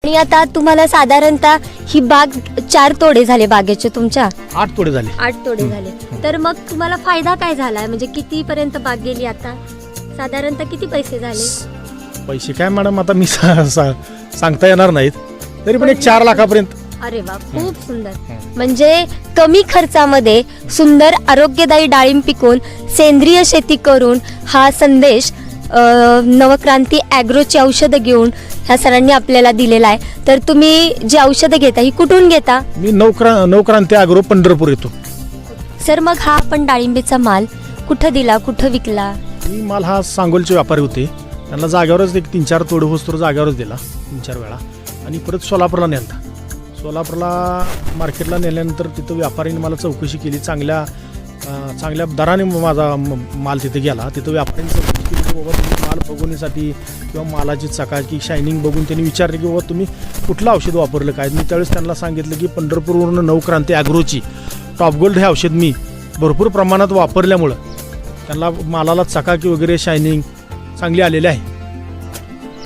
आणि आता तुम्हाला साधारणतः ही बाग 4 तोडे झाले बागेचे तुमच्या 8 तोडे झाले. 8 तोडे झाले. तर मग तुम्हाला फायदा काय झालाय म्हणजे किती पर्यंत बाग गेली आता साधारणतः किती पैसे झाले? पैसे काय मॅडम आता मी सांगता येणार नाहीत तरी पण एक 4 लाखापर्यंत. अरे वा खूप सुंदर. म्हणजे कमी खर्चामध्ये सुंदर आरोग्यदायी डाळिंब पिकून सेंद्रिय शेती करून हा संदेश नवक्रांती ॲग्रोची औषधं घेऊन ह्या सरांनी आपल्याला दिलेला आहे. तर तुम्ही जी औषधं घेता ही कुठून घेता? मी नवक्रांती ॲग्रो पंढरपूर येतो. सर मग हा आपण डाळिंबीचा माल कुठं दिला कुठं विकला? मी माल हा सांगोलचे व्यापारी होते त्यांना जागेवरच एक 3-4 तोडे होतो जागेवरच दिला 3-4 वेळा आणि परत सोलापूरला नेलता. सोलापूरला मार्केटला नेल्यानंतर तिथं व्यापाऱ्यांनी मला चौकशी केली. चांगल्या दराने माझा माल तिथे गेला. तिथं व्यापाऱ्यांनी चौकशी केली की बाबा तुम्ही माल बघण्यासाठी किंवा मालाची चकाकी शायनिंग बघून त्यांनी विचारले की बाबा तुम्ही कुठलं औषध वापरलं काय. मी त्यावेळेस त्यांना सांगितलं की पंढरपूरवरून नवक्रांती ॲग्रोची टॉप गोल्ड हे औषध मी भरपूर प्रमाणात वापरल्यामुळं त्यांना मालाला चकाकी वगैरे शायनिंग चांगली आलेली आहे.